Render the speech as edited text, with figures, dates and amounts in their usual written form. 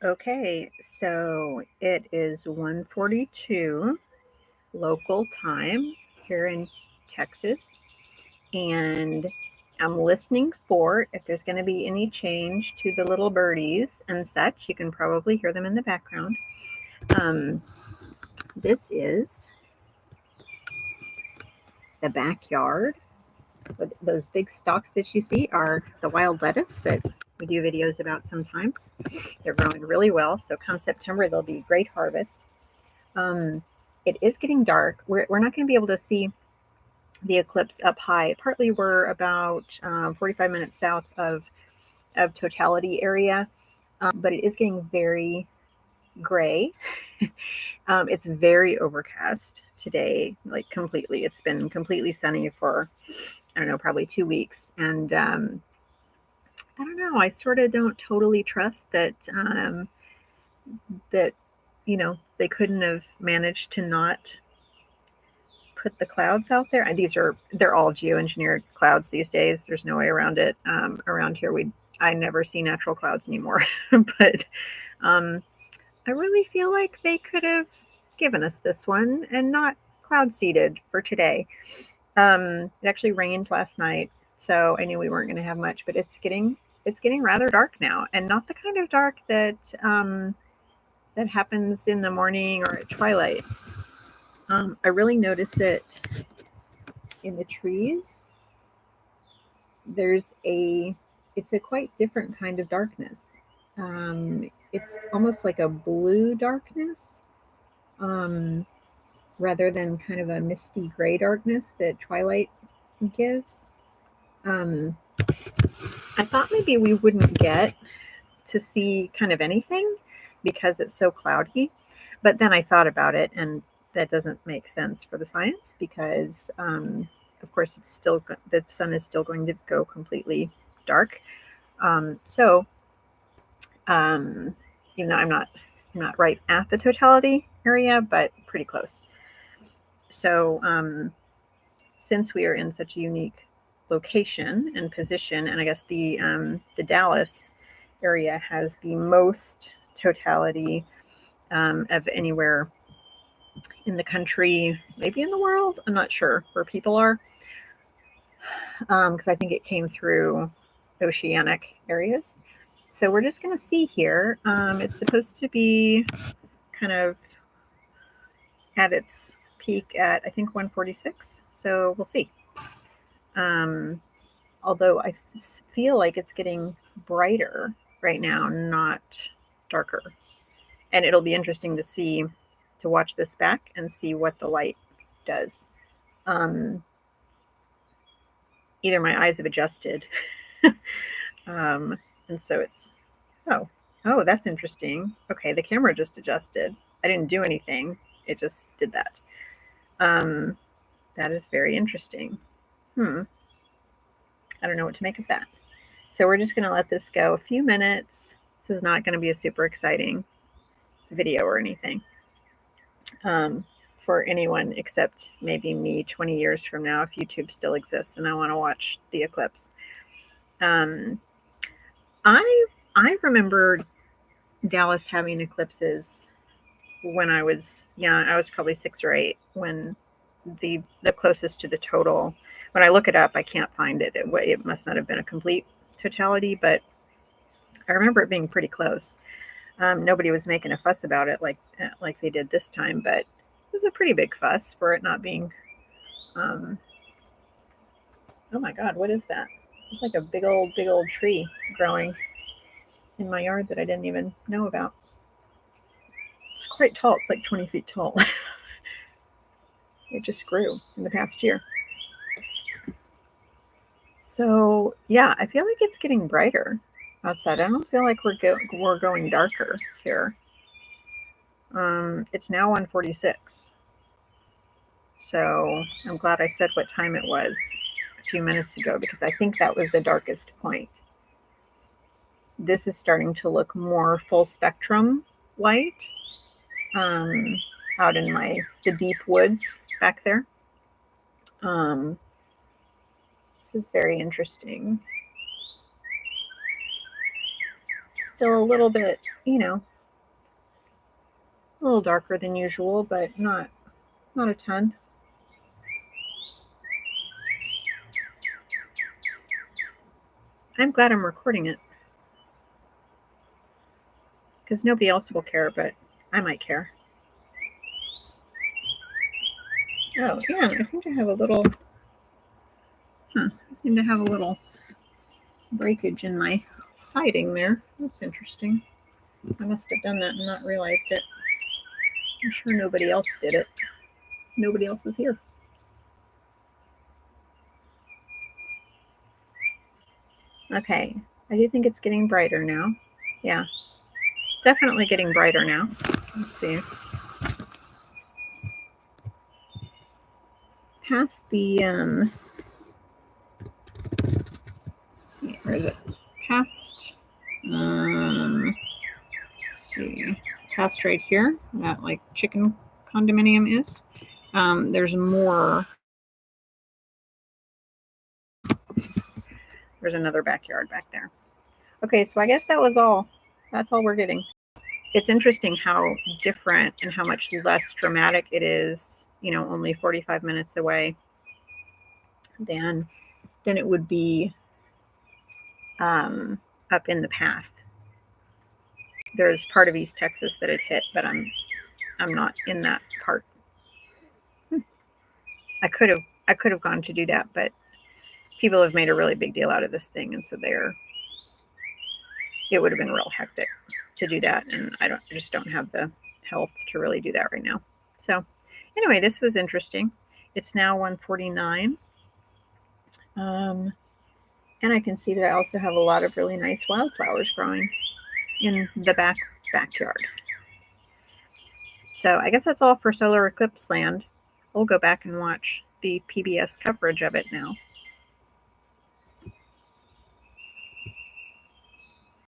Okay, so it is 1:42 local time here in Texas, and I'm listening for if there's going to be any change to the little birdies and such. You can probably hear them in the background. Um, this is the backyard. Those big stalks that you see are the wild lettuce that we do videos about sometimes. They're growing really well, so come September, they'll be great harvest. Um, it is getting dark. We're not going to be able to see the eclipse up high. Partly we're about 45 minutes south of totality area, but it is getting very gray. It's very overcast today, like completely. It's been completely sunny for, I don't know, probably 2 weeks. And I don't know, I sort of don't totally trust that, they couldn't have managed to not put the clouds out there. And they're all geoengineered clouds these days. There's no way around it. Around here, I never see natural clouds anymore. But um, I really feel like they could have given us this one and not cloud seeded for today. It actually rained last night, so I knew we weren't going to have much. But it's getting rather dark now, and not the kind of dark that happens in the morning or at twilight. I really notice it in the trees. there's a it's a quite different kind of darkness. It's almost like a blue darkness, um, rather than kind of a misty gray darkness that twilight gives. Um, I thought maybe we wouldn't get to see kind of anything because it's so cloudy, but then I thought about it, and that doesn't make sense for the science because, of course, the sun is still going to go completely dark. So um, even though I'm not right at the totality area, but pretty close. So since we are in such a unique location and position, and I guess the Dallas area has the most totality of anywhere in the country, maybe in the world. I'm not sure where people are because I think it came through oceanic areas. So we're just going to see here. It's supposed to be kind of at its peak at I think 146. So we'll see. Um, Although I feel like it's getting brighter right now, not darker. And it'll be interesting to watch this back and see what the light does. Um, Either my eyes have adjusted, and so oh, oh, that's interesting. Okay, the camera just adjusted. I didn't do anything. It just did that. Um, that is very interesting. Hmm. I don't know what to make of that. So we're just going to let this go a few minutes. This is not going to be a super exciting video or anything, um, for anyone except maybe me 20 years from now if YouTube still exists and I want to watch the eclipse. Um, I I remember Dallas having eclipses when I was young. I was probably 6 or 8 when the closest to the total. When I look it up, I can't find it. It must not have been a complete totality, but I remember it being pretty close. Nobody was making a fuss about it like they did this time, but it was a pretty big fuss for it not being. Um, oh my God, what is that? It's like a big old tree growing in my yard that I didn't even know about. It's quite tall. It's like 20 feet tall. It just grew in the past year. So yeah, I feel like it's getting brighter outside. I don't feel like we're going darker here. It's now 1:46. So I'm glad I said what time it was a few minutes ago because I think that was the darkest point. This is starting to look more full spectrum light, um, out in the deep woods back there. Um, this is very interesting. Still a little bit, A little darker than usual, but not a ton. I'm glad I'm recording it because nobody else will care, but I might care. Oh, yeah, I seem to have a little, breakage in my siding there. That's interesting. I must have done that and not realized it. I'm sure nobody else did it. Nobody else is here. Okay, I do think it's getting brighter now. Yeah, definitely getting brighter now. Let's see. Past the, where is it? Past, let's see, past right here, that like chicken condominium is. There's more. There's another backyard back there. Okay, so I guess that was all. That's all we're getting. It's interesting how different and how much less dramatic it is, only 45 minutes away than it would be up in the path. There's part of East Texas that it hit, but I'm not in that part. I could have gone to do that, but people have made a really big deal out of this thing, and so it would have been real hectic to do that, and I just don't have the health to really do that right now. So anyway, this was interesting. It's now 1:49. And I can see that I also have a lot of really nice wildflowers growing in the backyard. So I guess that's all for solar eclipse land. We'll go back and watch the PBS coverage of it now.